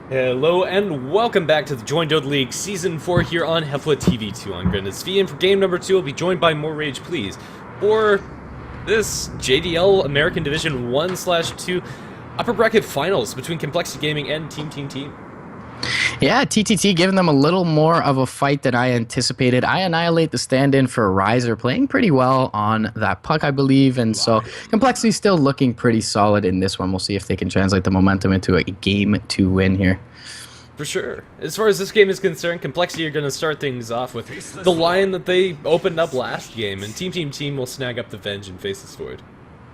Hello and welcome back to the Join Dota League Season 4 here on HeflaTV 2 on Granda's V, and for game number 2 we'll be joined by More Rage Please for this JDL American Division 1/2 upper bracket finals between Complexity Gaming and Team. Yeah, TTT giving them a little more of a fight than I anticipated. I annihilate the stand-in for Riser, playing pretty well on that puck, I believe, and so Complexity still looking pretty solid in this one. We'll see if they can translate the momentum into a game to win here. For sure. As far as this game is concerned, Complexity are going to start things off with the line that they opened up last game, and Team will snag up the Venge and face this Void.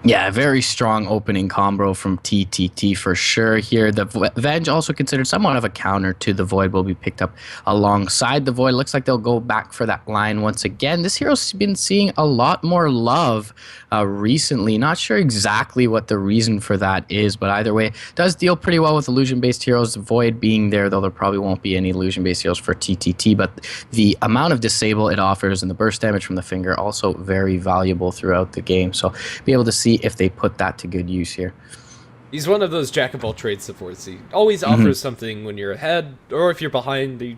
Yeah, very strong opening combo from TTT for sure here. The Venge, also considered somewhat of a counter to the Void, will be picked up alongside the Void. Looks like they'll go back for that line once again. This hero's been seeing a lot more love recently. Not sure exactly what the reason for that is, but either way, does deal pretty well with illusion-based heroes. Void being there, though there probably won't be any illusion-based heroes for TTT, but the amount of disable it offers and the burst damage from the finger also very valuable throughout the game. So be able to see if they put that to good use here. He's one of those jack-of-all-trades supports. He always offers something when you're ahead, or if you're behind, he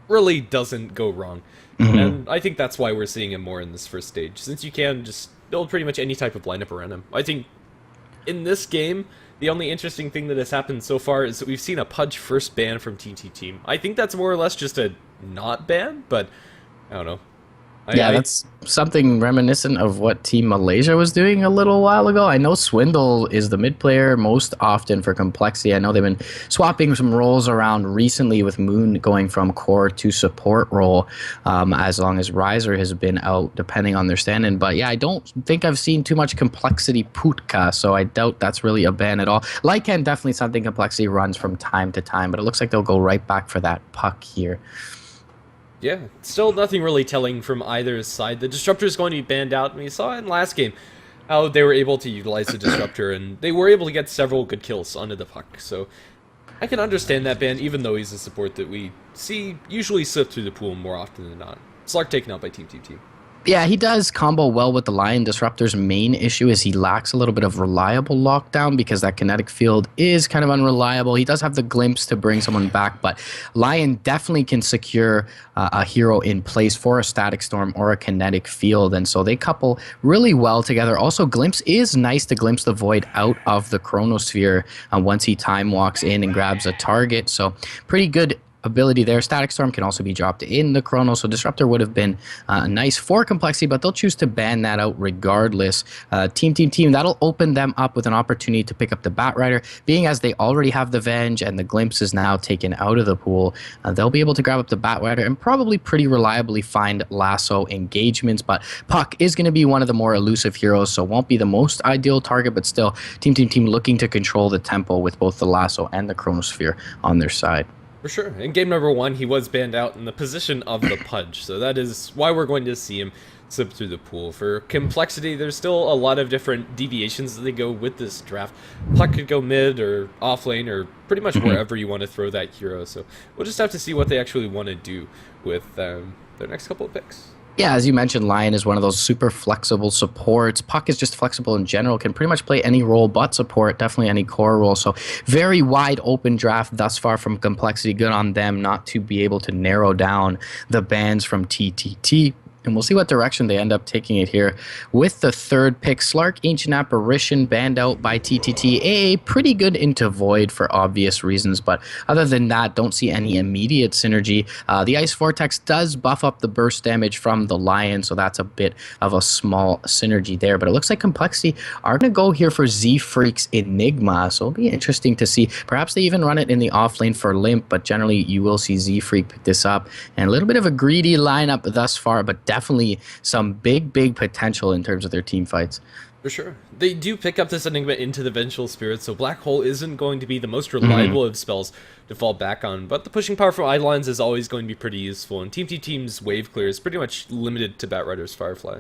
really doesn't go wrong. And I think that's why we're seeing him more in this first stage, since you can just build pretty much any type of lineup around him. I think in this game, the only interesting thing that has happened so far is that we've seen a Pudge first ban from TTT. I think that's more or less just a not ban, but I don't know. That's something reminiscent of what Team Malaysia was doing a little while ago. I know Swindle is the mid player most often for Complexity. I know they've been swapping some roles around recently, with Moon going from core to support role as long as Riser has been out, depending on their stand-in. But yeah, I don't think I've seen too much Complexity Putka, so I doubt that's really a ban at all. Lycan, definitely something Complexity runs from time to time, but it looks like they'll go right back for that puck here. Yeah, still nothing really telling from either side. The Disruptor is going to be banned out, and we saw in last game how they were able to utilize the Disruptor, and they were able to get several good kills onto the puck. So I can understand that ban, even though he's a support that we see usually slip through the pool more often than not. Slark taken out by Team. Yeah, he does combo well with the Lion. Disruptor's main issue is he lacks a little bit of reliable lockdown because that kinetic field is kind of unreliable. He does have the glimpse to bring someone back, but Lion definitely can secure a hero in place for a static storm or a kinetic field, and so they couple really well together. Also, Glimpse is nice to glimpse the Void out of the Chronosphere once he time walks in and grabs a target, so pretty good ability there. Static Storm can also be dropped in the Chrono, so Disruptor would have been nice for Complexity, but they'll choose to ban that out regardless. Team, that'll open them up with an opportunity to pick up the Batrider. Being as they already have the Venge and the Glimpse is now taken out of the pool, they'll be able to grab up the Batrider and probably pretty reliably find lasso engagements, but Puck is going to be one of the more elusive heroes, so won't be the most ideal target, but still, Team looking to control the tempo with both the lasso and the Chronosphere on their side. For sure. In game number 1, he was banned out in the position of the Pudge, so that is why we're going to see him slip through the pool. For Complexity, there's still a lot of different deviations that they go with this draft. Puck could go mid or off lane or pretty much wherever you want to throw that hero, so we'll just have to see what they actually want to do with their next couple of picks. Yeah, as you mentioned, Lion is one of those super flexible supports. Puck is just flexible in general, can pretty much play any role but support, definitely any core role. So very wide open draft thus far from Complexity. Good on them not to be able to narrow down the bans from TTT. And we'll see what direction they end up taking it here. With the third pick, Slark, Ancient Apparition, banned out by TTT. A pretty good into Void for obvious reasons, but other than that, don't see any immediate synergy. The Ice Vortex does buff up the burst damage from the Lion, so that's a bit of a small synergy there. But it looks like Complexity are going to go here for Z-Freak's Enigma, so it'll be interesting to see. Perhaps they even run it in the off lane for Limp, but generally you will see Z-Freak pick this up. And a little bit of a greedy lineup thus far, but definitely some big potential in terms of their team fights. For sure. They do pick up this Enigma into the Vengeful Spirit, so Black Hole isn't going to be the most reliable of spells to fall back on, but the pushing power from Eidolons is always going to be pretty useful, and Team's wave clear is pretty much limited to Batrider's Firefly.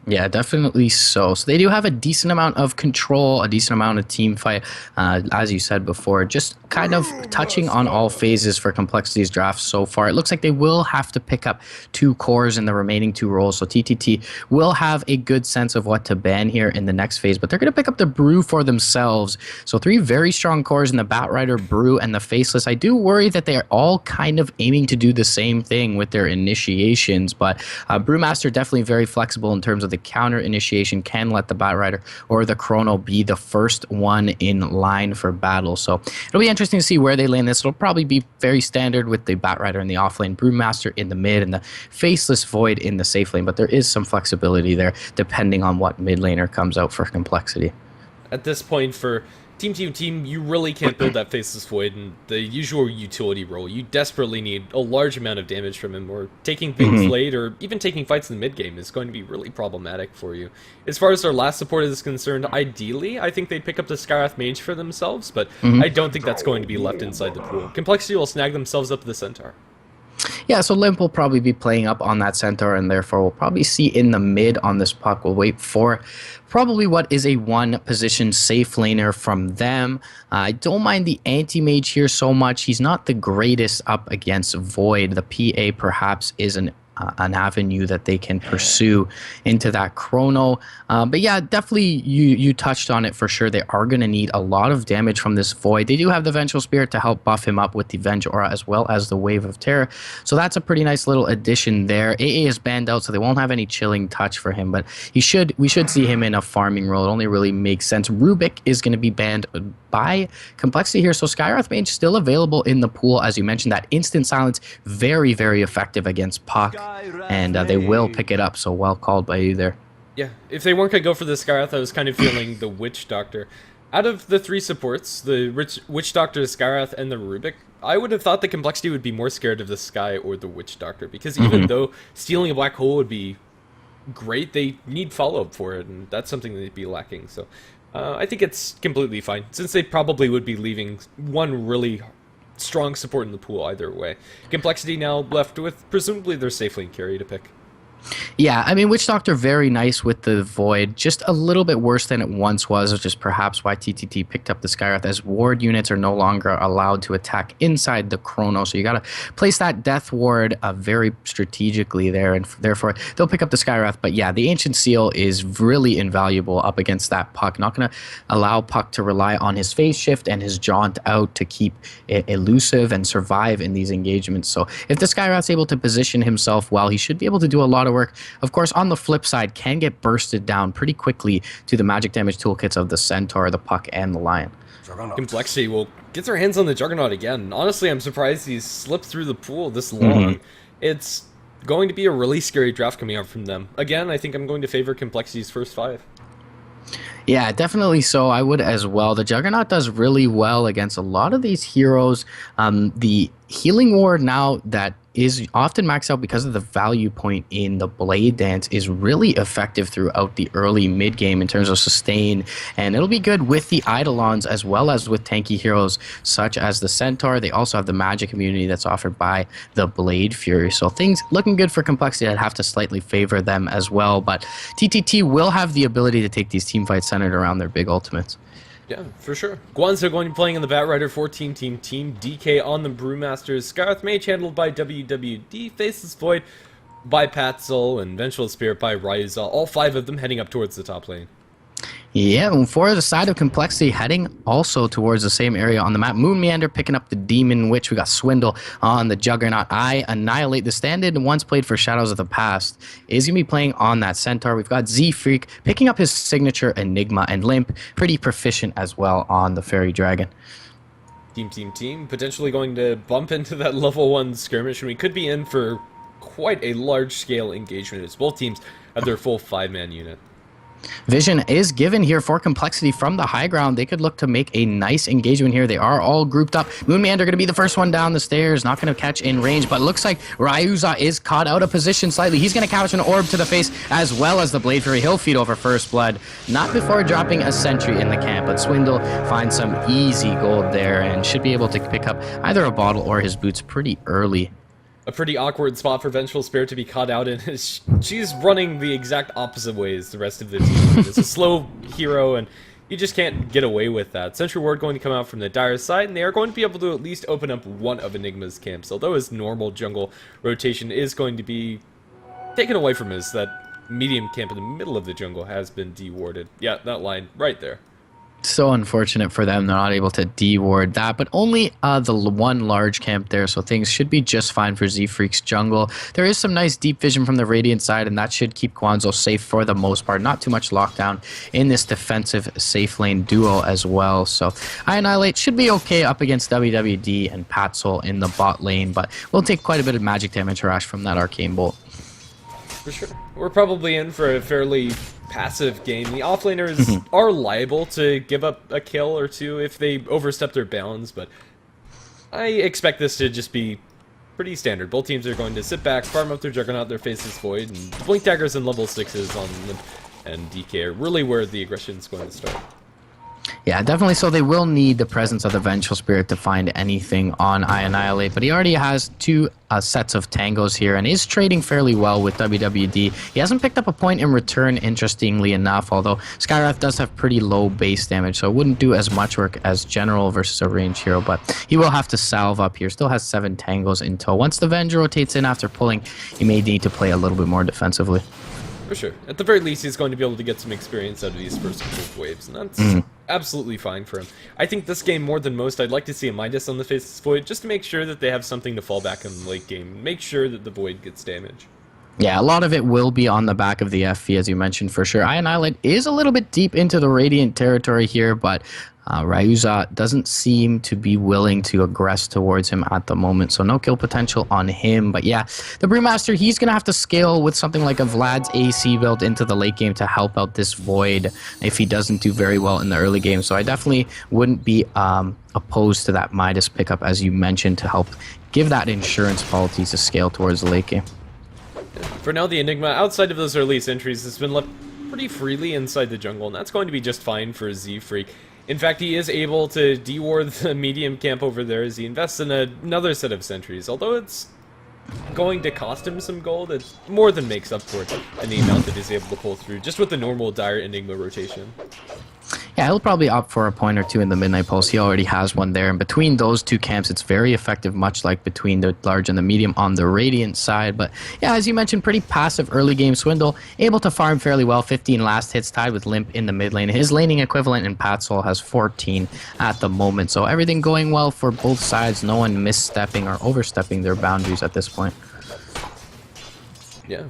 Yeah, definitely so. So they do have a decent amount of control, a decent amount of team fight, as you said before. Just kind of touching on all phases for Complexity's draft so far. It looks like they will have to pick up 2 cores in the remaining 2 roles. So TTT will have a good sense of what to ban here in the next phase, but they're going to pick up the Brew for themselves. So 3 very strong cores in the Batrider, Brew, and the Faceless. I do worry that they are all kind of aiming to do the same thing with their initiations, but Brewmaster definitely very flexible in terms of the counter initiation, can let the Batrider or the Chrono be the first one in line for battle. So it'll be interesting to see where they land this. It'll probably be very standard with the Batrider in the off lane, Brewmaster in the mid, and the Faceless Void in the safe lane, but there is some flexibility there depending on what mid laner comes out for Complexity. At this point, for team, you really can't build that Faceless Void in the usual utility role. You desperately need a large amount of damage from him, or taking things late, or even taking fights in the mid game is going to be really problematic for you. As far as their last support is concerned, ideally, I think they'd pick up the Skywrath Mage for themselves, but I don't think that's going to be left inside the pool. Complexity will snag themselves up the Centaur. Yeah, so Limp will probably be playing up on that Centaur, and therefore we'll probably see in the mid on this puck. We'll wait for probably what is a 1-position safe laner from them. I don't mind the anti-mage here so much. He's not the greatest up against Void. The PA perhaps is an avenue that they can pursue into that Chrono. But yeah, definitely you touched on it for sure. They are going to need a lot of damage from this Void. They do have the Vengeful Spirit to help buff him up with the Venge Aura as well as the Wave of Terror. So that's a pretty nice little addition there. AA is banned out, so they won't have any chilling touch for him, but we should see him in a farming role. It only really makes sense. Rubik is going to be banned by Complexity here. So Skywrath Mage still available in the pool. As you mentioned, that instant silence, very, very effective against Puck. And they will pick it up, so well called by you there. Yeah, if they weren't going to go for the Skywrath, I was kind of feeling the Witch Doctor. Out of the 3 supports, the Witch Doctor, Skywrath, and the Rubik, I would have thought the Complexity would be more scared of the Sky or the Witch Doctor, because even though stealing a Black Hole would be great, they need follow-up for it, and that's something they'd be lacking. So I think it's completely fine, since they probably would be leaving one really strong support in the pool either way. Complexity now left with presumably their safe lane carry to pick. Yeah, I mean, Witch Doctor, very nice with the Void. Just a little bit worse than it once was, which is perhaps why TTT picked up the Skywrath, as ward units are no longer allowed to attack inside the Chrono. So you got to place that Death Ward very strategically there, and therefore they'll pick up the Skywrath. But yeah, the Ancient Seal is really invaluable up against that Puck. Not going to allow Puck to rely on his phase shift and his jaunt out to keep it elusive and survive in these engagements. So if the Skywrath's able to position himself well, he should be able to do a lot of work. Of course, on the flip side, can get bursted down pretty quickly to the magic damage toolkits of the Centaur, the Puck, and the Lion. Complexity will get their hands on the Juggernaut again. Honestly, I'm surprised he's slipped through the pool this long. It's going to be a really scary draft coming out from them. Again, I think I'm going to favor Complexity's first 5. Yeah, definitely so. I would as well. The Juggernaut does really well against a lot of these heroes. The Healing Ward now that is often maxed out because of the value point in the Blade Dance is really effective throughout the early mid game in terms of sustain, and it'll be good with the Eidolons as well as with tanky heroes such as the Centaur. They also have the magic immunity that's offered by the Blade Fury, so things looking good for Complexity. I'd have to slightly favor them as well, but TTT will have the ability to take these team fights centered around their big ultimates. Yeah, for sure. Guanzo going to be playing in the Batrider 14 team. DK on the Brewmasters. Skywrath Mage handled by WWD. Faceless Void by Patzel. And Vengeful Spirit by Ryza. All 5 of them heading up towards the top lane. Yeah, and for the side of Complexity, heading also towards the same area on the map. Moon Meander picking up the Demon Witch. We got Swindle on the Juggernaut. I Annihilate, the stand-in once played for Shadows of the Past, is going to be playing on that Centaur. We've got Z-Freak picking up his signature Enigma, and Limp pretty proficient as well on the Fairy Dragon. Team. Potentially going to bump into that level 1 skirmish, and we could be in for quite a large-scale engagement as both teams have their full 5-man unit. Vision is given here for Complexity from the high ground. They could look to make a nice engagement here. They are all grouped up. Moon Meander going to be the first one down the stairs. Not going to catch in range, but looks like Ryuza is caught out of position slightly. He's going to catch an orb to the face as well as the Blade Fury. He'll feed over First Blood. Not before dropping a sentry in the camp, but Swindle finds some easy gold there and should be able to pick up either a bottle or his boots pretty early. a pretty awkward spot for Vengeful Spirit to be caught out in. She's running the exact opposite way as the rest of the team. It's a slow hero, and you just can't get away with that. Sentry Ward going to come out from the Dire side, and they are going to be able to at least open up one of Enigma's camps, although his normal jungle rotation is going to be taken away from us. That medium camp in the middle of the jungle has been dewarded. Yeah, that line right there. So unfortunate for them, they're not able to deward that, but only the one large camp there, so things should be just fine for Z-Freak's jungle. There is some nice deep vision from the Radiant side, and that should keep Guanzo safe for the most part. Not too much lockdown in this defensive safe lane duo as well, so Annihilate should be okay up against WWD and Patsol in the bot lane, but we'll take quite a bit of magic damage harass from that Arcane Bolt. For sure. We're probably in for a fairly passive game. The offlaners are liable to give up a kill or two if they overstep their bounds, but I expect this to just be pretty standard. Both teams are going to sit back, farm up their Juggernaut, their Faceless Void, and Blink Daggers and level 6s on Limp and DK are really where the aggression is going to start. Yeah, definitely. So they will need the presence of the Vengeful Spirit to find anything on Annihilate, but he already has two sets of tangos here and is trading fairly well with WWD. He hasn't picked up a point in return, interestingly enough, although Skywrath does have pretty low base damage, so it wouldn't do as much work as General versus a range hero, but he will have to salve up here. Still has 7 tangos in tow. Once the Venge rotates in after pulling, he may need to play a little bit more defensively. For sure. At the very least, he's going to be able to get some experience out of these first couple of waves, and that's absolutely fine for him. I think this game, more than most, I'd like to see a Midas on the Faceless Void, just to make sure that they have something to fall back in the late game. Make sure that the Void gets damage. Yeah, a lot of it will be on the back of the FV, as you mentioned, for sure. Annihilate is a little bit deep into the Radiant territory here, but Ryuza doesn't seem to be willing to aggress towards him at the moment, so no kill potential on him. But yeah, the Brewmaster, he's going to have to scale with something like a Vlad's AC build into the late game to help out this Void if he doesn't do very well in the early game. So I definitely wouldn't be opposed to that Midas pickup, as you mentioned, to help give that insurance policy to scale towards the late game. For now, the Enigma, outside of those early sentries, has been left pretty freely inside the jungle, and that's going to be just fine for Z-Freak. In fact, he is able to deward the medium camp over there as he invests in another set of sentries. Although it's going to cost him some gold, it more than makes up for it in the amount that he's able to pull through, just with the normal Dire Enigma rotation. Yeah, he'll probably opt for a point or two in the Midnight Pulse. He already has one there. And between those two camps, it's very effective, much like between the large and the medium on the Radiant side. But yeah, as you mentioned, pretty passive early game Swindle. Able to farm fairly well. 15 last hits, tied with Limp in the mid lane. His laning equivalent in Patsol has 14 at the moment. So everything going well for both sides. No one misstepping or overstepping their boundaries at this point. Yeah.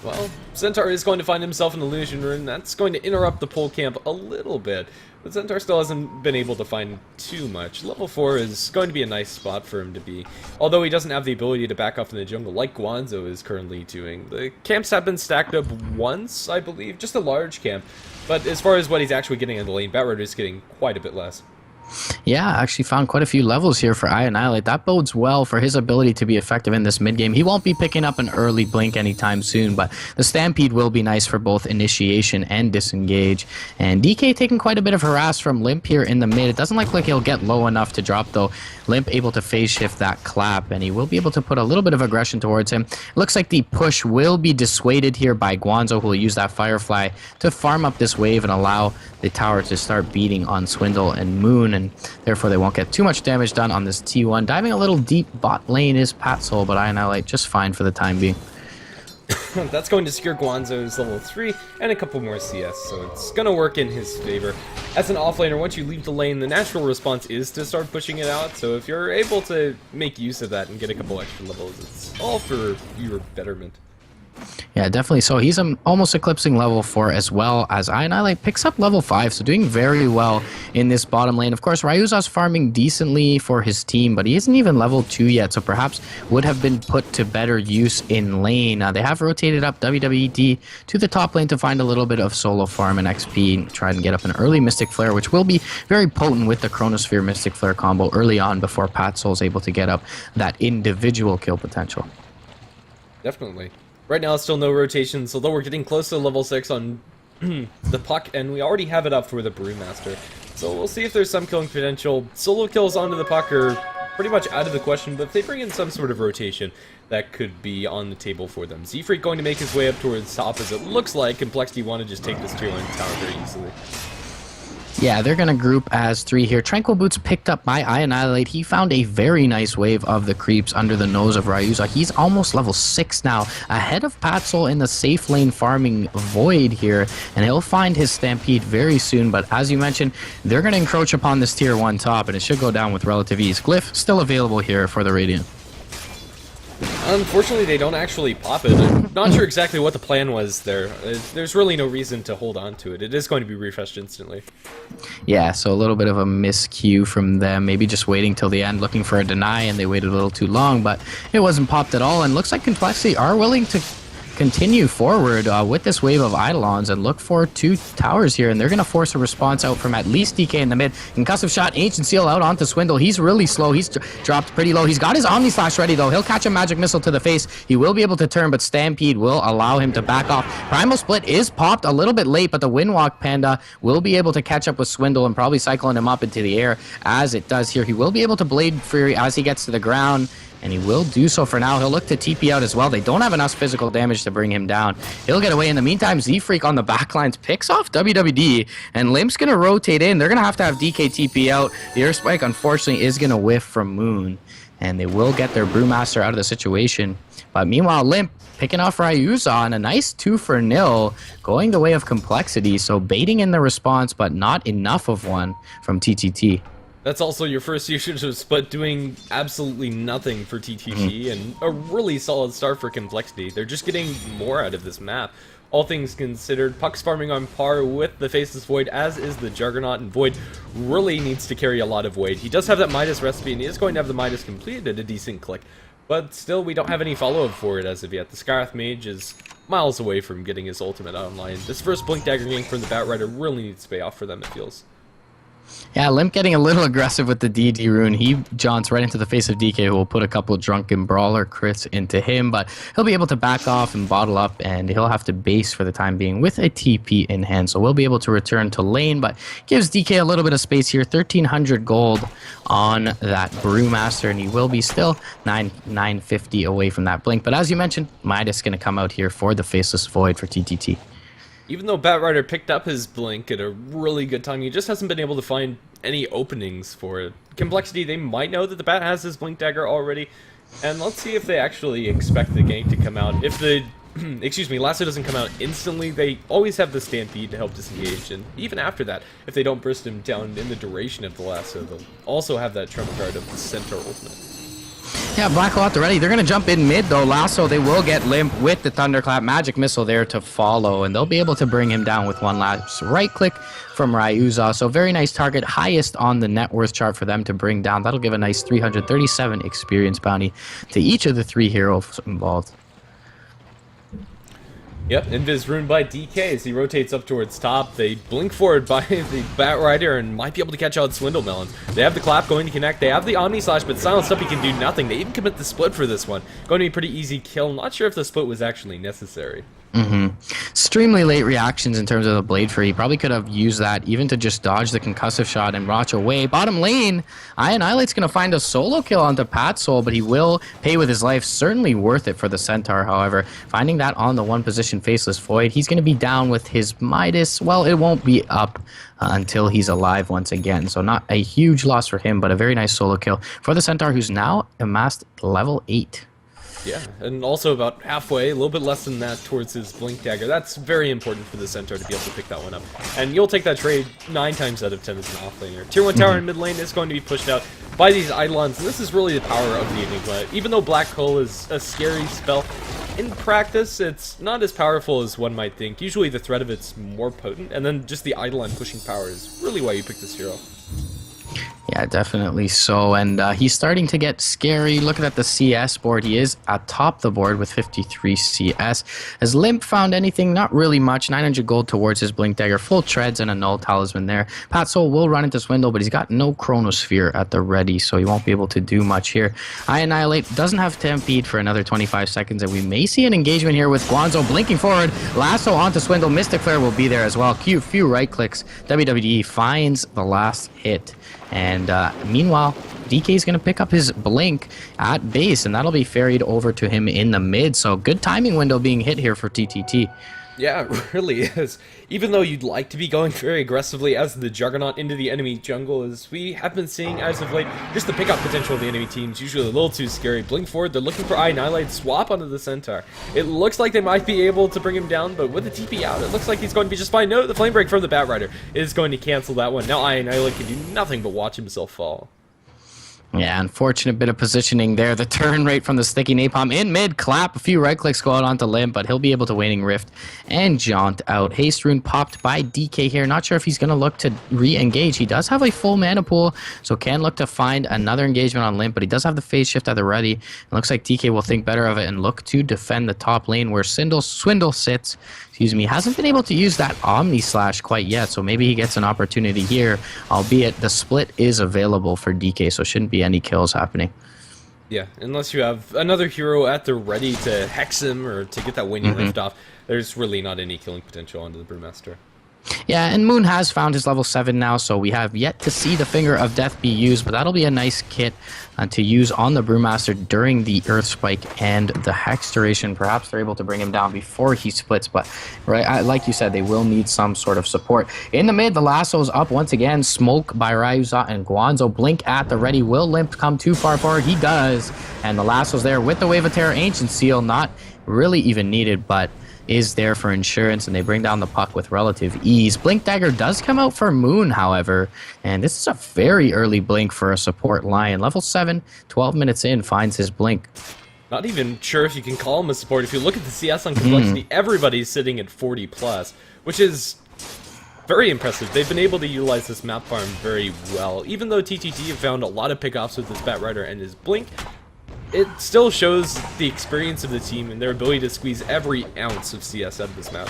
Well, Centaur is going to find himself in Illusion Rune. That's going to interrupt the pull camp a little bit. But Centaur still hasn't been able to find too much. Level 4 is going to be a nice spot for him to be. Although he doesn't have the ability to back off in the jungle like Guanzo is currently doing. The camps have been stacked up once, I believe. Just a large camp. But as far as what he's actually getting in the lane, Batrider is getting quite a bit less. Yeah, I actually found quite a few levels here for Annihilate. That bodes well for his ability to be effective in this mid-game. He won't be picking up an early blink anytime soon, but the Stampede will be nice for both initiation and disengage. And DK taking quite a bit of harass from Limp here in the mid. It doesn't look like he'll get low enough to drop, though. Limp able to phase shift that clap, and he will be able to put a little bit of aggression towards him. Looks like the push will be dissuaded here by Guanzo, who will use that Firefly to farm up this wave and allow the tower to start beating on Swindle and Moon, and therefore they won't get too much damage done on this T1. Diving a little deep bot lane is Patsol, but Annihilate just fine for the time being. That's going to secure Guanzo's level 3 and a couple more CS, so it's going to work in his favor. As an offlaner, once you leave the lane, the natural response is to start pushing it out, so if you're able to make use of that and get a couple extra levels, it's all for your betterment. Yeah, definitely. So he's almost eclipsing level 4 as well as Annihilate picks up level 5, so doing very well in this bottom lane. Of course, Ryuza's farming decently for his team, but he isn't even level 2 yet, so perhaps would have been put to better use in lane. They have rotated up WWED to the top lane to find a little bit of solo farm and XP and try and get up an early Mystic Flare, which will be very potent with the Chronosphere Mystic Flare combo early on before Patsol is able to get up that individual kill potential. Definitely. Right now, still no rotations, although we're getting close to level 6 on the Puck, and we already have it up for the Brewmaster. So we'll see if there's some killing potential. Solo kills onto the Puck are pretty much out of the question, but if they bring in some sort of rotation, that could be on the table for them. Z-Freak going to make his way up towards top, as it looks like Complexity want to just take this tier 1 tower very easily. Yeah, they're going to group as 3 here. Tranquil Boots picked up by Annihilate. He found a very nice wave of the creeps under the nose of Ryuza. He's almost level 6 now, ahead of Patzel in the safe lane farming Void here, and he'll find his Stampede very soon, but as you mentioned, they're going to encroach upon this tier 1 top, and it should go down with relative ease. Glyph still available here for the Radiant. Unfortunately, they don't actually pop it. I'm not sure exactly what the plan was there. There's really no reason to hold on to it. It is going to be refreshed instantly. Yeah, so a little bit of a miscue from them. Maybe just waiting till the end, looking for a deny, and they waited a little too long, but it wasn't popped at all. And looks like Complexity are willing to continue forward with this wave of Eidolons and look for 2 towers here, and they're going to force a response out from at least DK in the mid. Concussive shot, Ancient Seal out onto Swindle. He's really slow. He's dropped pretty low. He's got his Omni Slash ready, though. He'll catch a Magic Missile to the face. He will be able to turn, but Stampede will allow him to back off. Primal Split is popped a little bit late, but the Windwalk Panda will be able to catch up with Swindle and probably cycling him up into the air as it does here. He will be able to Blade Fury as he gets to the ground, and he will do so for now. He'll look to TP out as well. They don't have enough physical damage to bring him down. He'll get away. In the meantime, Z-Freak on the backlines picks off WWD, and Limp's going to rotate in. They're going to have DK TP out. The Earth Spike, unfortunately, is going to whiff from Moon, and they will get their Brewmaster out of the situation. But meanwhile, Limp picking off Ryuza on a nice 2-for-0, going the way of Complexity, so baiting in the response, but not enough of one from TTT. That's also your first usage of Split doing absolutely nothing for TTT, and a really solid start for Complexity. They're just getting more out of this map. All things considered, Puck's farming on par with the Faceless Void, as is the Juggernaut, and Void really needs to carry a lot of weight. He does have that Midas recipe, and he is going to have the Midas completed at a decent click, but still, we don't have any follow-up for it as of yet. The Scarth Mage is miles away from getting his ultimate online. This first Blink Dagger gank from the Bat Rider really needs to pay off for them, it feels. Yeah, Limp getting a little aggressive with the DD rune. He jaunts right into the face of DK, who will put a couple Drunken Brawler crits into him, but he'll be able to back off and bottle up, and he'll have to base for the time being with a TP in hand. So we'll be able to return to lane, but gives DK a little bit of space here. 1,300 gold on that Brewmaster, and he will be still 950 away from that blink. But as you mentioned, Midas going to come out here for the Faceless Void for TTT. Even though Bat Rider picked up his Blink at a really good time, he just hasn't been able to find any openings for it. Complexity, they might know that the Bat has his Blink Dagger already, and let's see if they actually expect the gank to come out. If the, excuse me, Lasso doesn't come out instantly, they always have the Stampede to help disengage, and even after that, if they don't burst him down in the duration of the Lasso, they'll also have that trump card of the Centaur ultimate. Yeah, Black Hole at the ready. They're going to jump in mid, though. Lasso, they will get Limp with the Thunderclap. Magic Missile there to follow, and they'll be able to bring him down with one last right click from Ryuza. So very nice target, highest on the net worth chart for them to bring down. That'll give a nice 337 experience bounty to each of the 3 heroes involved. Yep, Invis ruined by DK as he rotates up towards top. They blink forward by the Bat Rider and might be able to catch out Swindle Melons. They have the clap going to connect. They have the Omni Slash, but Silent Stumpy can do nothing. They even commit the split for this one. Going to be a pretty easy kill. Not sure if the split was actually necessary. Extremely late reactions in terms of the Blade Fury. He probably could have used that even to just dodge the concussive shot and rotch away. Bottom lane, Annihilate's going to find a solo kill onto Patsoul, but he will pay with his life. Certainly worth it for the Centaur, however. Finding that on the one position Faceless Void, he's going to be down with his Midas. Well, it won't be up until he's alive once again. So not a huge loss for him, but a very nice solo kill for the Centaur, who's now amassed level 8. Yeah, and also about halfway, a little bit less than that, towards his Blink Dagger. That's very important for the Centaur to be able to pick that one up. And you'll take that trade 9 times out of 10 as an offlaner. Tier 1 tower in mid lane is going to be pushed out by these Eidolons, and this is really the power of the Enigma. Even though Black coL is a scary spell, in practice, it's not as powerful as one might think. Usually the threat of it's more potent, and then just the Eidolon pushing power is really why you pick this hero. Yeah, definitely so, and he's starting to get scary. Looking at the CS board, he is atop the board with 53 CS. Has Limp found anything? Not really much. 900 gold towards his Blink Dagger, full treads and a null talisman there. Patsoul will run into Swindle, but he's got no Chronosphere at the ready, so he won't be able to do much here. Annihilate doesn't have Stampede for another 25 seconds, and we may see an engagement here with Guanzo blinking forward. Lasso onto Swindle. Mystic Flare will be there as well. Few right clicks. WWE finds the last hit. And meanwhile, DK is going to pick up his blink at base, and that'll be ferried over to him in the mid. So good timing window being hit here for TTT. Yeah, it really is. Even though you'd like to be going very aggressively as the Juggernaut into the enemy jungle, as we have been seeing as of late, just the pickup potential of the enemy teams usually a little too scary. Blink forward, they're looking for Annihilate, swap onto the Centaur. It looks like they might be able to bring him down, but with the TP out, it looks like he's going to be just fine. No, the Flame Break from the Batrider is going to cancel that one. Now Annihilate can do nothing but watch himself fall. Yeah, unfortunate bit of positioning there. The turn rate from the Sticky Napalm in mid. Clap. A few right clicks go out onto Limp, but he'll be able to Waning Rift and jaunt out. Haste Rune popped by DK here. Not sure if he's going to look to re-engage. He does have a full mana pool, so can look to find another engagement on Limp, but he does have the phase shift at the ready. It looks like DK will think better of it and look to defend the top lane where Swindle sits. Excuse me, hasn't been able to use that Omni Slash quite yet, so maybe he gets an opportunity here, albeit the split is available for DK, so shouldn't be any kills happening. Yeah, unless you have another hero at the ready to hex him or to get that Waning Rift off, there's really not any killing potential onto the Brewmaster. Yeah, and Moon has found his level 7 now, so we have yet to see the Finger of Death be used, but that'll be a nice kit to use on the Brewmaster during the Earth Spike and the Hex duration. Perhaps they're able to bring him down before he splits, but like you said, they will need some sort of support. In the mid, the lasso's up once again. Smoke by Ryuza and Guanzo. Blink at the ready. Will Limp come too far forward? He does, and the lasso's there with the Wave of Terror. Ancient Seal, not really even needed, but is there for insurance, and they bring down the puck with relative ease. Blink Dagger does come out for Moon, however, and this is a very early blink for a support Lion. Level 7, 12 minutes in, finds his blink. Not even sure if you can call him a support. If you look at the CS on Complexity, everybody's sitting at 40+, which is very impressive. They've been able to utilize this map farm very well. Even though TTT have found a lot of pickoffs with his Batrider and his blink, it still shows the experience of the team and their ability to squeeze every ounce of CS out of this map.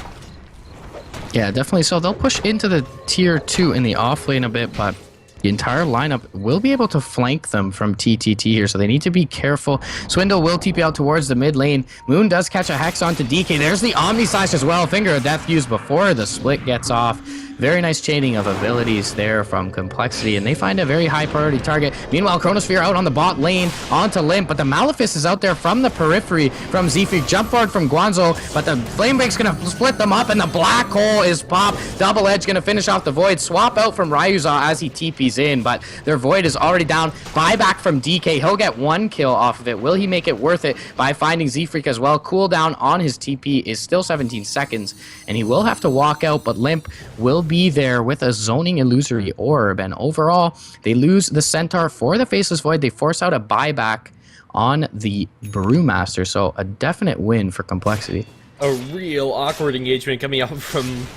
Yeah, definitely. So they'll push into the tier 2 in the off lane a bit, but the entire lineup will be able to flank them from TTT here, so they need to be careful. Swindle will TP out towards the mid lane. Moon does catch a Hex onto DK. There's the Omni Slash as well. Finger of Death used before the split gets off. Very nice chaining of abilities there from Complexity, and they find a very high priority target. Meanwhile, Chronosphere out on the bot lane onto Limp, but the Malefice is out there from the periphery from Zephyr. Jump forward from Guanzo, but the Flame Break's going to split them up, and the Black Hole is popped. Double Edge going to finish off the Void. Swap out from Ryuza as he TPs in, but their Void is already down. Buyback from DK. He'll get one kill off of it. Will he make it worth it by finding Zephyr as well? Cooldown on his TP is still 17 seconds, and he will have to walk out, but Limp will be there with a Zoning Illusory Orb, and overall they lose the Centaur for the Faceless Void. They force out a buyback on the Brewmaster, so a definite win for Complexity. A real awkward engagement coming out from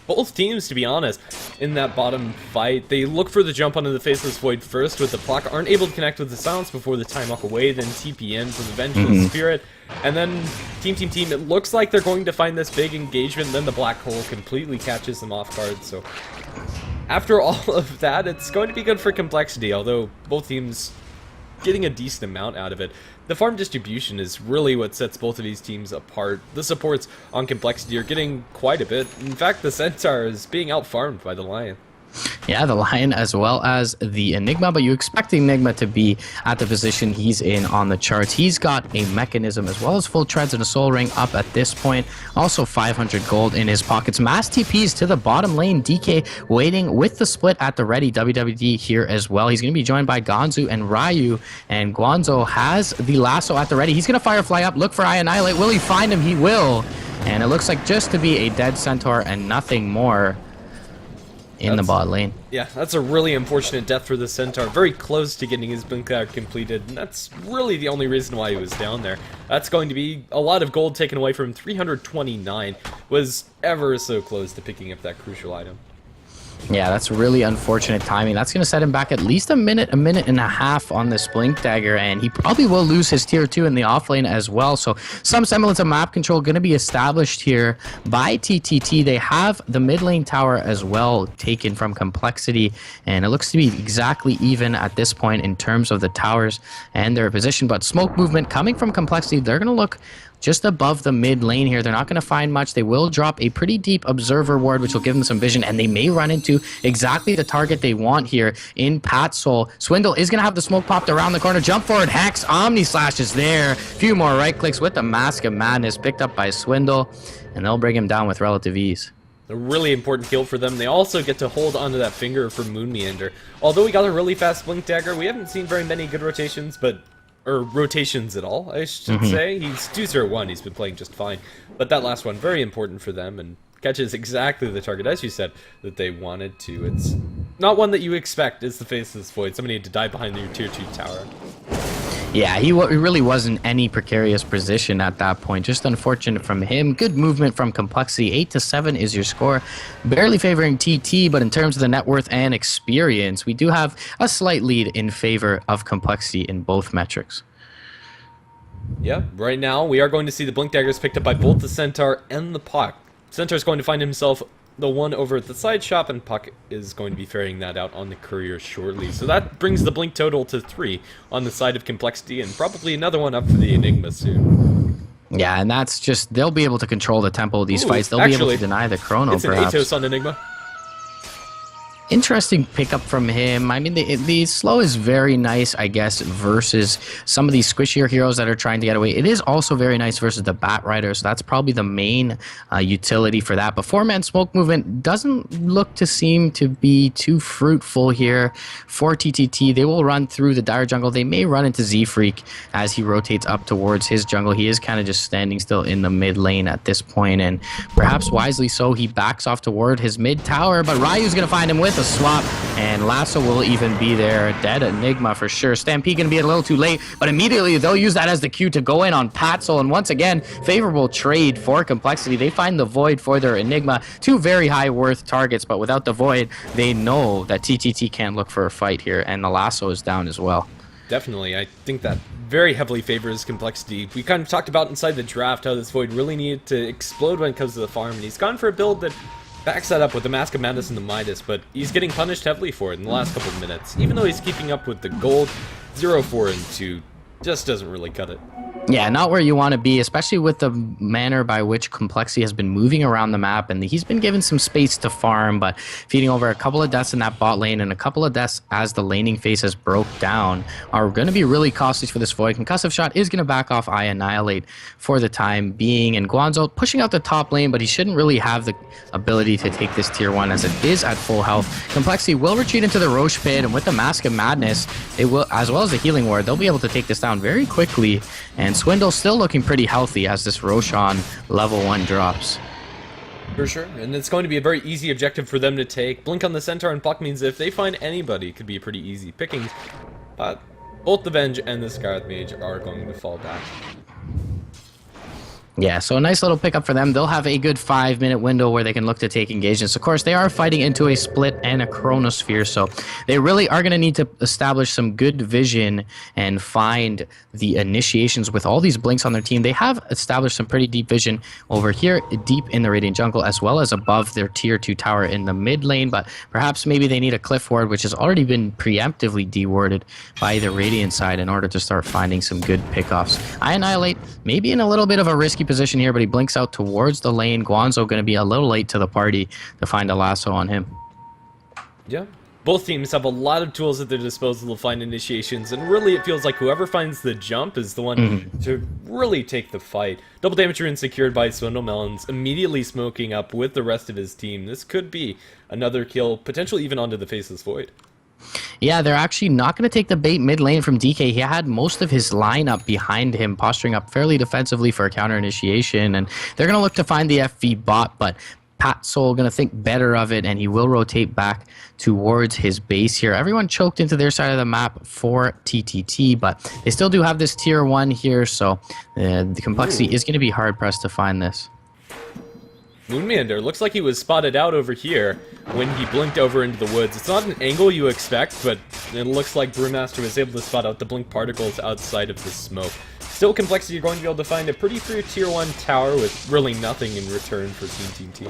both teams, to be honest, in that bottom fight. They look for the jump onto the Faceless Void first with the Pluck, aren't able to connect with the Silence before the time walk away, then TP in for the Vengeful Spirit, and then team, it looks like they're going to find this big engagement, then the Black Hole completely catches them off guard, so after all of that, it's going to be good for Complexity, although both teams getting a decent amount out of it. The farm distribution is really what sets both of these teams apart. The supports on Complexity are getting quite a bit. In fact, the Centaur is being out-farmed by the Lion. Yeah, the Lion as well as the Enigma, but you expect Enigma to be at the position he's in on the charts. He's got a Mechanism as well as full treads and a Soul Ring up at this point. Also 500 gold in his pockets. Mass TPs to the bottom lane. DK waiting with the split at the ready. WWD here as well. He's going to be joined by Gonzu and Ryu, and Guanzo has the lasso at the ready. He's going to Firefly up, look for Annihilate. Will he find him? He will. And it looks like just to be a dead Centaur and nothing more in the bot lane. Yeah, that's a really unfortunate death for the Centaur. Very close to getting his blink card completed, and that's really the only reason why he was down there. That's going to be a lot of gold taken away from him. 329 was ever so close to picking up that crucial item. Yeah, that's really unfortunate timing. That's going to set him back at least a minute and a half on this Blink Dagger, and he probably will lose his tier 2 in the offlane as well. So some semblance of map control going to be established here by TTT. They have the mid lane tower as well taken from Complexity, and it looks to be exactly even at this point in terms of the towers and their position. But smoke movement coming from Complexity, they're going to look just above the mid lane here. They're not going to find much. They will drop a pretty deep observer ward, which will give them some vision, and they may run into exactly the target they want here in coL. Swindle is going to have the smoke popped around the corner. Jump forward, Hex, Omni Slash is there. A few more right clicks with the Mask of Madness picked up by Swindle, and they'll bring him down with relative ease. A really important kill for them. They also get to hold onto that finger for Moon Meander. Although we got a really fast Blink Dagger, we haven't seen very many good rotations, or rotations at all, I should say. He's 2-0-1, he's been playing just fine. But that last one, very important for them, and catches exactly the target, as you said, that they wanted to. It's not one that you expect is the Faceless Void. Somebody had to die behind your tier 2 tower. Yeah, he really wasn't any precarious position at that point. Just unfortunate from him. Good movement from Complexity. 8-7 is your score. Barely favoring TT, but in terms of the net worth and experience, we do have a slight lead in favor of Complexity in both metrics. Yeah, right now we are going to see the Blink Daggers picked up by both the Centaur and the Puck. Centaur's going to find himself the one over at the side shop, and Puck is going to be ferrying that out on the courier shortly. So that brings the blink total to 3 on the side of Complexity, and probably another one up for the Enigma soon. Yeah, and that's just, they'll be able to control the tempo of these fights. They'll be able to deny the chrono, it's perhaps. It's an Atos on Enigma. Interesting pickup from him. I mean, the slow is very nice, I guess, versus some of these squishier heroes that are trying to get away. It is also very nice versus the Bat Rider, so that's probably the main utility for that. But 4-man smoke movement doesn't look to seem to be too fruitful here for TTT. They will run through the Dire jungle. They may run into Z-Freak as he rotates up towards his jungle. He is kind of just standing still in the mid lane at this point, and perhaps wisely so, he backs off toward his mid tower, but Ryu's going to find him with a swap, and Lasso will even be there. Dead Enigma for sure. Stampede gonna be a little too late, but immediately they'll use that as the cue to go in on coL, and once again, favorable trade for Complexity. They find the Void for their Enigma. 2 very high worth targets, but without the Void, they know that TTT can't look for a fight here, and the Lasso is down as well. Definitely, I think that very heavily favors Complexity. We kind of talked about inside the draft how this Void really needed to explode when it comes to the farm, and he's gone for a build that backs that up with the Mask of Madness and the Midas, but he's getting punished heavily for it in the last couple of minutes. Even though he's keeping up with the gold, 0-4 and 2 just doesn't really cut it. Yeah, not where you want to be, especially with the manner by which Complexity has been moving around the map, and he's been given some space to farm, but feeding over a couple of deaths in that bot lane and a couple of deaths as the laning phase has broke down are going to be really costly for this Void. Concussive Shot is going to back off I Annihilate for the time being, and Guanzo pushing out the top lane, but he shouldn't really have the ability to take this tier 1 as it is at full health. Complexity will retreat into the Roche pit, and with the Mask of Madness, they will, as well as the Healing Ward, they'll be able to take this down very quickly, and Swindle still looking pretty healthy as this Roshan level 1 drops. For sure, and it's going to be a very easy objective for them to take. Blink on the Centaur and Puck means if they find anybody, it could be a pretty easy picking. But both the Venge and the Scarlet Mage are going to fall back. Yeah, so a nice little pickup for them. They'll have a good 5-minute window where they can look to take engagements. Of course, they are fighting into a split and a chronosphere, so they really are going to need to establish some good vision and find the initiations with all these blinks on their team. They have established some pretty deep vision over here, deep in the Radiant jungle, as well as above their tier 2 tower in the mid lane, but perhaps maybe they need a cliff ward, which has already been preemptively dewarded by the Radiant side in order to start finding some good pickoffs. I Annihilate, maybe in a little bit of a risky position here, but he blinks out towards the lane. Guanzo going to be a little late to the party to find a lasso on him. Yeah, both teams have a lot of tools at their disposal to find initiations, and really it feels like whoever finds the jump is the one to really take the fight. Double damage rune secured by Swindle Melons, immediately smoking up with the rest of his team. This could be another kill, potentially even onto the Faceless Void. Yeah, they're actually not going to take the bait mid lane from DK. He had most of his lineup behind him, posturing up fairly defensively for a counter initiation, and they're going to look to find the FV bot, but coL going to think better of it, and he will rotate back towards his base here. Everyone choked into their side of the map for TTT, but they still do have this tier 1 here, so the Complexity is going to be hard-pressed to find this. Moonmeander looks like he was spotted out over here when he blinked over into the woods. It's not an angle you expect, but it looks like Brewmaster was able to spot out the blink particles outside of the smoke. Still, Complexity, you're going to be able to find a pretty free tier 1 tower with really nothing in return for Team.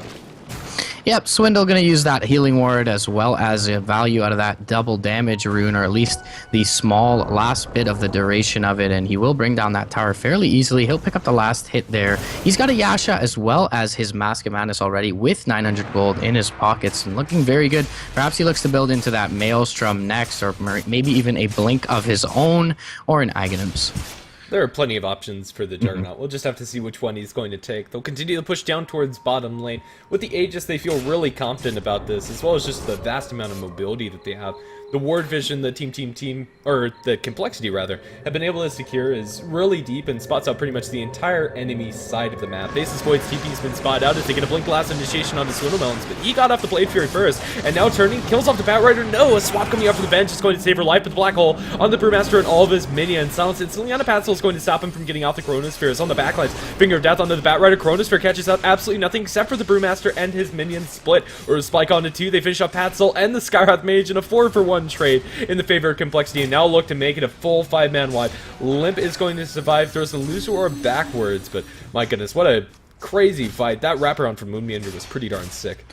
Yep, Swindle going to use that healing ward as well as a value out of that double damage rune, or at least the small last bit of the duration of it, and he will bring down that tower fairly easily. He'll pick up the last hit there. He's got a Yasha as well as his Mask of Madness already with 900 gold in his pockets and looking very good. Perhaps he looks to build into that Maelstrom next, or maybe even a Blink of his own or an Aghanims. There are plenty of options for the Juggernaut. We'll just have to see which one he's going to take. They'll continue to push down towards bottom lane. With the Aegis, they feel really confident about this, as well as just the vast amount of mobility that they have. The ward vision the or the complexity rather, have been able to secure is really deep and spots out pretty much the entire enemy side of the map. Basis Void's TP's been spotted out as they get a Blink Blast initiation onto Swindlemelons, but he got off the Blade Fury first, and now turning, kills off the Batrider. No, a swap coming out from the bench is going to save her life, but the Black Hole on the Brewmaster and all of his minions. Silence instantly on a Patzel is going to stop him from getting off the Chronosphere. It's on the backlines. Finger of Death onto the Batrider. Chronosphere catches up absolutely nothing except for the Brewmaster and his minions split. Or a Spike onto 2. They finish off Patzel and the Skywrath Mage in a 4-for-1 trade in the favor of Complexity, and now look to make it a full 5-man wide. Limp is going to survive, throws the Loser Orb backwards, but my goodness, what a crazy fight. That wraparound from Moon Meander was pretty darn sick.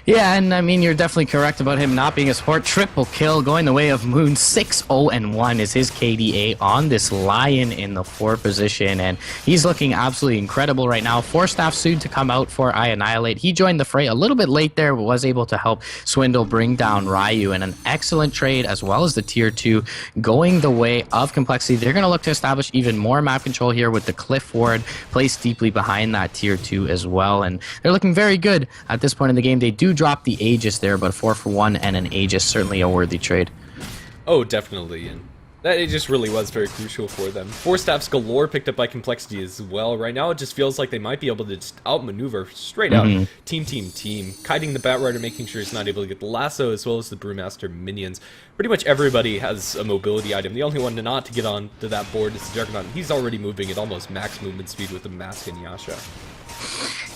Yeah, and I mean, you're definitely correct about him not being a support. Triple kill going the way of Moon. 6-0-1 is his KDA on this Lion in the 4 position, and he's looking absolutely incredible right now. 4 staff soon to come out for I Annihilate. He joined the fray a little bit late there, but was able to help Swindle bring down Ryu, and an excellent trade as well as the tier 2 going the way of Complexity. They're going to look to establish even more map control here with the Cliff Ward placed deeply behind that tier 2 as well, and they're looking very good at this point in the game. They do drop the Aegis there, but 4-for-1 and an Aegis, certainly a worthy trade. Oh, definitely, and that Aegis really was very crucial for them. 4 staffs galore picked up by Complexity as well. Right now it just feels like they might be able to just outmaneuver straight out. Team. Kiting the Batrider, making sure he's not able to get the lasso, as well as the Brewmaster minions. Pretty much everybody has a mobility item. The only one not to get on to that board is the Juggernaut. He's already moving at almost max movement speed with the Mask and Yasha.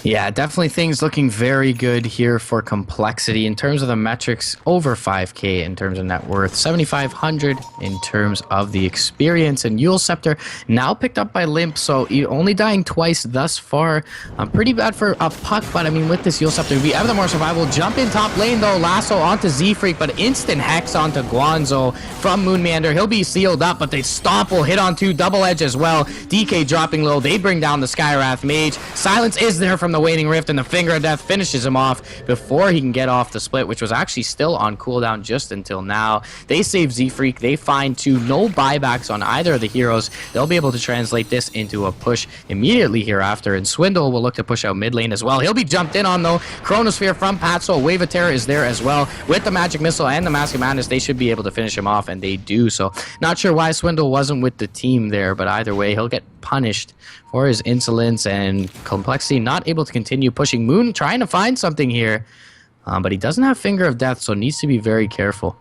Yeah, definitely things looking very good here for Complexity in terms of the metrics. Over 5k in terms of net worth, 7,500 in terms of the experience, and Yule Scepter now picked up by Limp, so only dying twice thus far. Pretty bad for a Puck, but I mean, with this Yule Scepter, we have the more survival. Jump in top lane though, lasso onto Z-Freak, but instant hex onto Guanzo from Moon Meander. He'll be sealed up, but they stomp will hit onto Double Edge as well. DK dropping low, they bring down the Skywrath Mage. Silence is there from the Waning Rift, and the Finger of Death finishes him off before he can get off the split, which was actually still on cooldown just until now. They save Z-Freak, they find 2, no buybacks on either of the heroes. They'll be able to translate this into a push immediately hereafter, and Swindle will look to push out mid lane as well. He'll be jumped in on though. Chronosphere from Patzel, Wave of Terror is there as well. With the Magic Missile and the Mask of Madness, they should be able to finish him off, and they do. So not sure why Swindle wasn't with the team there, but either way, he'll get punished for his insolence, and Complexity not able to continue pushing. Moon trying to find something here, but he doesn't have Finger of Death, so needs to be very careful.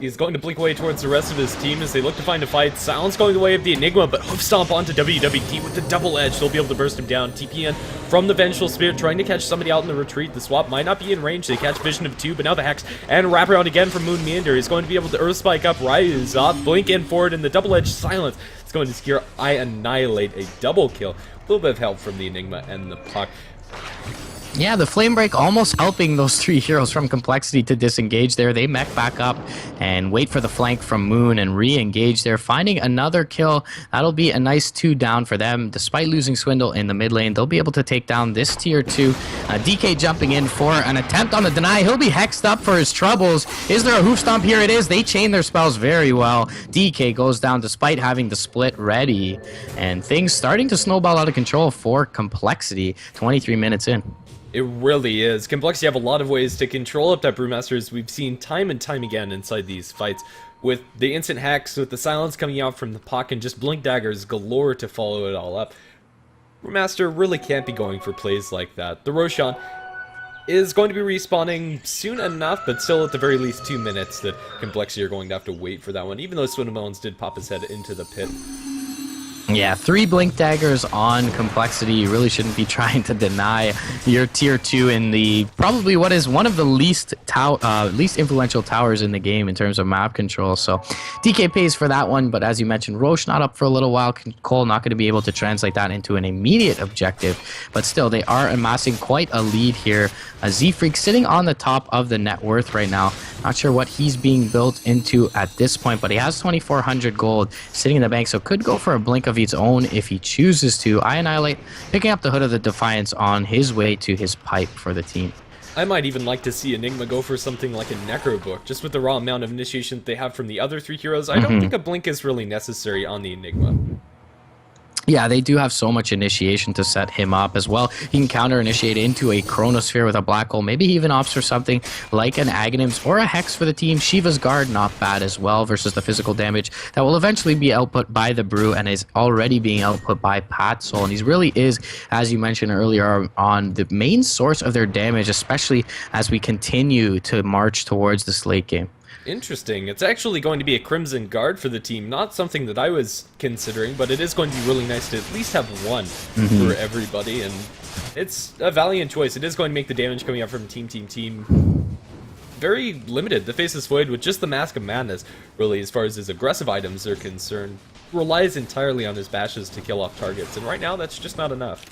He's going to blink away towards the rest of his team as they look to find a fight. Silence going the way of the Enigma, but Hoof Stomp onto WWT with the double edge. They'll be able to burst him down. TPN from the Vengeful Spirit, trying to catch somebody out in the retreat. The swap might not be in range. They catch Vision of 2, but now the Hex and wraparound again from Moon Meander. He's going to be able to Earth Spike up. Ryu's off. Blink in forward, and the double edge Silence is going to secure I Annihilate, a double kill. A little bit of help from the Enigma and the Puck. Yeah, the Flame Break almost helping those 3 heroes from Complexity to disengage there. They mech back up and wait for the flank from Moon and re-engage there, finding another kill. That'll be a nice 2 down for them. Despite losing Swindle in the mid lane, they'll be able to take down this tier 2. DK jumping in for an attempt on the deny. He'll be hexed up for his troubles. Is there a Hoof Stomp? Here it is. They chain their spells very well. DK goes down despite having the split ready, and things starting to snowball out of control for Complexity 23 minutes in. It really is. Complexity have a lot of ways to control up that Brewmaster, as we've seen time and time again inside these fights. With the instant hex, with the silence coming out from the Puck, and just blink daggers galore to follow it all up. Brewmaster really can't be going for plays like that. The Roshan is going to be respawning soon enough, but still at the very least 2 minutes that Complexity are going to have to wait for that one, even though Swindlemelons did pop his head into the pit. Yeah, 3 Blink Daggers on Complexity. You really shouldn't be trying to deny your tier 2 in the probably what is one of the least influential towers in the game in terms of map control. So DK pays for that one, but as you mentioned, Roche not up for a little while. coL not going to be able to translate that into an immediate objective, but still they are amassing quite a lead here. Z-Freak sitting on the top of the net worth right now. Not sure what he's being built into at this point, but he has 2,400 gold sitting in the bank, so could go for a blink of its own if he chooses to. Annihilate picking up the Hood of the Defiance on his way to his pipe for the team. I might even like to see Enigma go for something like a Necro Book, just with the raw amount of initiation that they have from the other 3 heroes. I don't think a blink is really necessary on the Enigma. Yeah, they do have so much initiation to set him up as well. He can counter-initiate into a Chronosphere with a Black Hole. Maybe he even opts for something like an Aghanims or a Hex for the team. Shiva's Guard, not bad as well, versus the physical damage that will eventually be output by the Brew and is already being output by Patsoul. And he really is, as you mentioned earlier, on the main source of their damage, especially as we continue to march towards this late game. Interesting. It's actually going to be a Crimson Guard for the team. Not something that I was considering, but it is going to be really nice to at least have one for everybody, and it's a valiant choice. It is going to make the damage coming up from team very limited. The Faceless Void, with just the Mask of Madness, really, as far as his aggressive items are concerned, relies entirely on his bashes to kill off targets, and right now that's just not enough.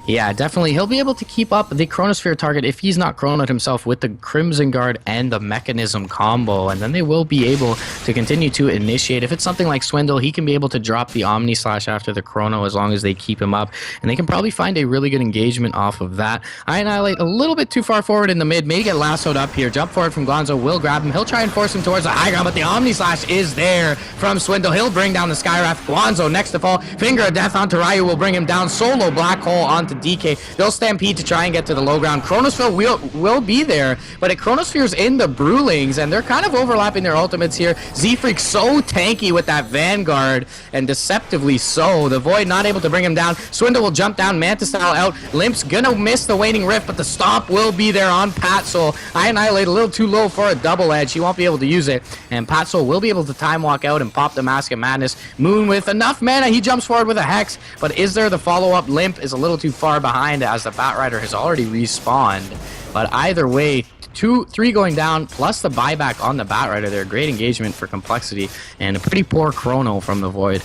Yeah, definitely. He'll be able to keep up the Chronosphere target if he's not chronoed himself with the Crimson Guard and the Mechanism combo, and then they will be able to continue to initiate. If it's something like Swindle, he can be able to drop the Omni Slash after the Chrono as long as they keep him up, and they can probably find a really good engagement off of that. Annihilate a little bit too far forward in the mid, may get lassoed up here. Jump forward from Gonzo, will grab him. He'll try and force him towards the high ground, but the Omni Slash is there from Swindle. He'll bring down the Skyraft. Gonzo next to fall. Finger of Death onto Ryu will bring him down. Solo Black Hole onto DK. They'll stampede to try and get to the low ground. Chronosphere will be there, but Chronosphere's in the Brewlings, and they're kind of overlapping their ultimates here. Z-Freak so tanky with that Vanguard, and deceptively so. The Void not able to bring him down. Swindle will jump down, Manta style out. Limp's gonna miss the Waning Rift, but the Stomp will be there on Patsoul. Annihilate a little too low for a double edge. He won't be able to use it, and Patsoul will be able to time walk out and pop the Mask of Madness. Moon with enough mana, he jumps forward with a Hex, but is there the follow-up? Limp is a little too far behind as the Batrider has already respawned. But either way, 2-3 going down, plus the buyback on the Batrider there. Great engagement for Complexity, and a pretty poor Chrono from the Void.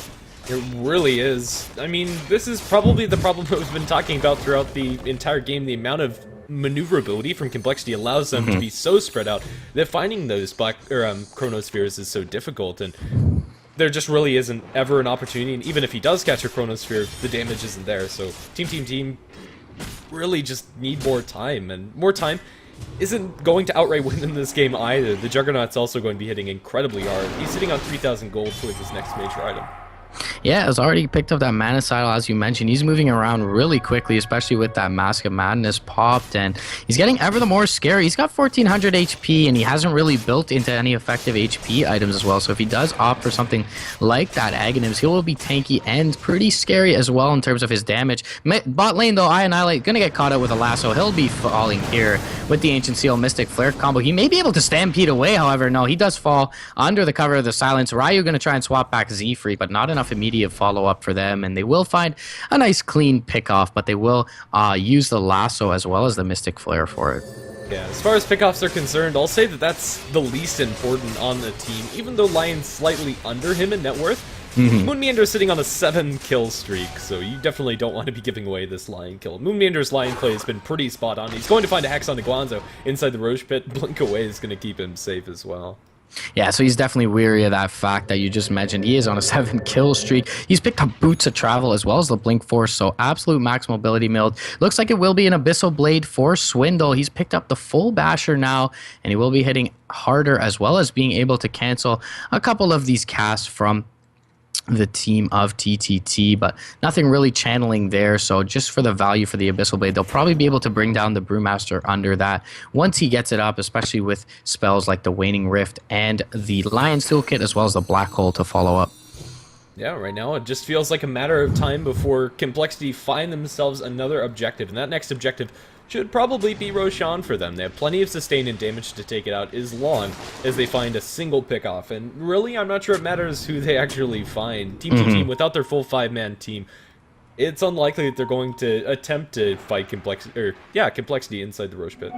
It really is. I mean, this is probably the problem that we've been talking about throughout the entire game. The amount of maneuverability from Complexity allows them to be so spread out that finding those Chronospheres is so difficult, and there just really isn't ever an opportunity, and even if he does catch a Chronosphere, the damage isn't there. So team really just need more time, and more time isn't going to outright win in this game either. The Juggernaut's also going to be hitting incredibly hard. He's sitting on 3,000 gold towards his next major item. Yeah, has already picked up that Mana Saddle, as you mentioned. He's moving around really quickly, especially with that Mask of Madness popped, and he's getting ever the more scary. He's got 1,400 HP, and he hasn't really built into any effective HP items as well, so if he does opt for something like that Aghanims, he will be tanky and pretty scary as well in terms of his damage. Bot lane, though, Annihilate gonna get caught out with a lasso. He'll be falling here with the Ancient Seal Mystic Flare combo. He may be able to stampede away, however. No, he does fall under the cover of the silence. Ryu gonna try and swap back Z-Freak, but not enough immediate follow-up for them, and they will find a nice clean pick-off, but they will use the lasso as well as the Mystic Flare for it. Yeah, as far as pickoffs are concerned, I'll say that that's the least important on the team, even though Lion's slightly under him in net worth. Moonmeander is sitting on a 7-kill streak, so you definitely don't want to be giving away this Lion kill. Moonmeander's Lion play has been pretty spot on. He's going to find a Hex on the Guanzo inside the Roche Pit. Blink away is going to keep him safe as well. Yeah, so he's definitely weary of that fact that you just mentioned. He is on a 7-kill streak. He's picked up Boots of Travel as well as the Blink Force, so absolute max mobility build. Looks like it will be an Abyssal Blade for Swindle. He's picked up the full Basher now, and he will be hitting harder as well as being able to cancel a couple of these casts from the team of TTT, but nothing really channeling there. So just for the value for the Abyssal Blade, they'll probably be able to bring down the Brewmaster under that once he gets it up, especially with spells like the Waning Rift and the Lion's Toolkit as well as the Black Hole to follow up. Yeah, right now it just feels like a matter of time before Complexity find themselves another objective, and that next objective should probably be Roshan for them. They have plenty of sustain and damage to take it out. As long as they find a single pick-off. And really, I'm not sure it matters who they actually find. Team TTT, without their full 5-man team, it's unlikely that they're going to attempt to fight complexity inside the Roche pit.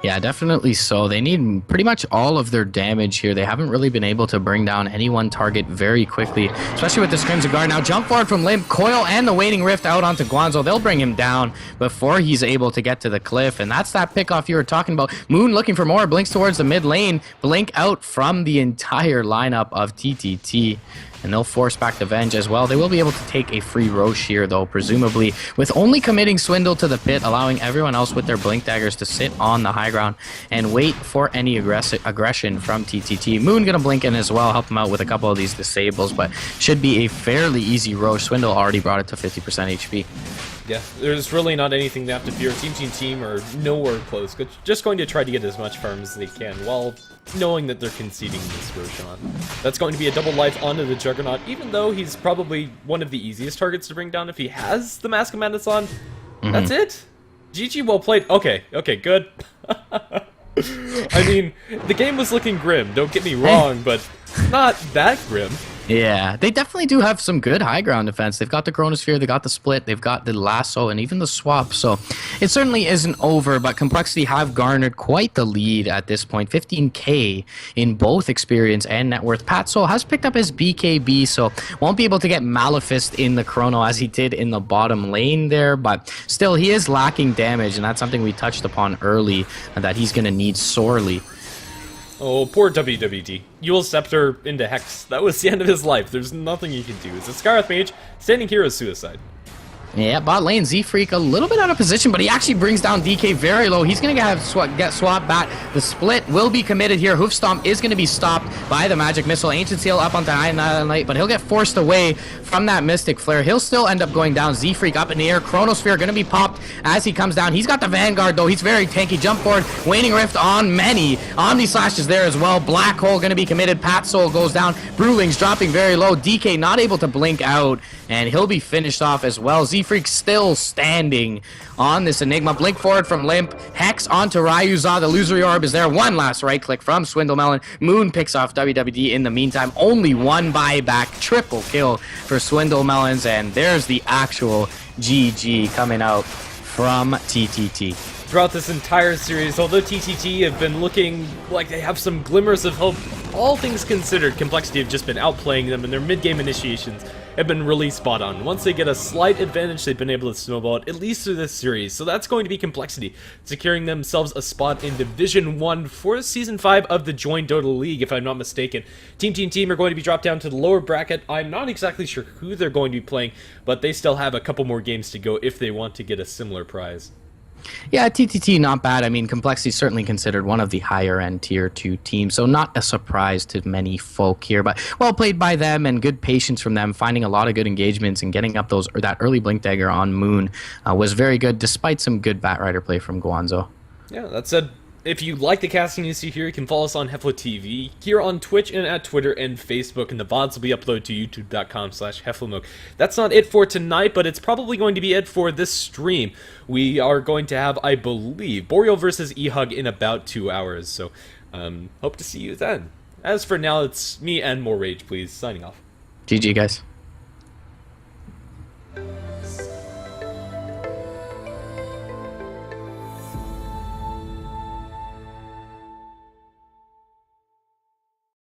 Yeah, definitely so. They need pretty much all of their damage here. They haven't really been able to bring down any one target very quickly, especially with this Crimson Guard. Now, jump forward from Limp, coil, and the Waning Rift out onto Guanzo. They'll bring him down before he's able to get to the cliff, and that's that pick-off you were talking about. Moon looking for more, blinks towards the mid lane, blink out from the entire lineup of TTT. And they'll force back the Venge as well. They will be able to take a free Roche here, though, presumably, with only committing Swindle to the pit, allowing everyone else with their Blink Daggers to sit on the high ground and wait for any aggression from TTT. Moon gonna blink in as well, help him out with a couple of these disables, but should be a fairly easy Roche. Swindle already brought it to 50% HP. Yeah, there's really not anything they have to fear. Team are nowhere close. Just going to try to get as much farm as they can while knowing that they're conceding this Roshan. That's going to be a double life onto the Juggernaut, even though he's probably one of the easiest targets to bring down if he has the Mask of Madness on. That's it. GG, well played. Okay, good. I mean, the game was looking grim, don't get me wrong, but not that grim. Yeah, they definitely do have some good high ground defense. They've got the Chronosphere, they got the Split, they've got the Lasso, and even the Swap. So it certainly isn't over, but Complexity have garnered quite the lead at this point. 15k in both experience and net worth. Patsoul has picked up his BKB, so won't be able to get Malefist in the Chrono as he did in the bottom lane there, but still he is lacking damage, and that's something we touched upon early that he's going to need sorely. Oh, poor WWD. Eul's Scepter into Hex. That was the end of his life. There's nothing you can do. It's a Scarith Mage. Standing here is suicide. Yeah, bot lane, Z-Freak a little bit out of position, but he actually brings down DK very low. He's going to get swapped back. The Split will be committed here. Hoof Stomp is going to be stopped by the Magic Missile. Ancient Seal up onto Iron Knight, but he'll get forced away from that Mystic Flare. He'll still end up going down. Z-Freak up in the air. Chronosphere going to be popped as he comes down. He's got the Vanguard, though. He's very tanky. Jump forward. Waning Rift on many. Omni Slash is there as well. Black Hole going to be committed. Patsoul goes down. Brewling's dropping very low. DK not able to blink out, and he'll be finished off as well. Z-Freak still standing on this Enigma. Blink forward from Limp. Hex onto Ryuza. The Illusory Orb is there. One last right click from Swindle Melon. Moon picks off WWD in the meantime. Only one buyback. Triple kill for Swindle Melons. And there's the actual GG coming out from TTT. Throughout this entire series, although TTT have been looking like they have some glimmers of hope, all things considered, Complexity have just been outplaying them, and their mid-game initiations have been really spot on. Once they get a slight advantage, they've been able to snowball it, at least through this series. So that's going to be Complexity, securing themselves a spot in Division 1 for Season 5 of the Join Dota League, if I'm not mistaken. Team are going to be dropped down to the lower bracket. I'm not exactly sure who they're going to be playing, but they still have a couple more games to go if they want to get a similar prize. Yeah, TTT not bad. I mean, Complexity is certainly considered one of the higher-end Tier 2 teams, so not a surprise to many folk here, but well played by them and good patience from them, finding a lot of good engagements and getting up that early Blink Dagger on Moon was very good, despite some good Batrider play from Guanzo. Yeah, that said, if you like the casting you see here, you can follow us on HeflaTV, here on Twitch and at Twitter and Facebook, and the VODs will be uploaded to youtube.com/HeflaMoke. That's not it for tonight, but it's probably going to be it for this stream. We are going to have, I believe, Boreal versus E-Hug in about 2 hours, so hope to see you then. As for now, it's me and More Rage, please, signing off. GG, guys.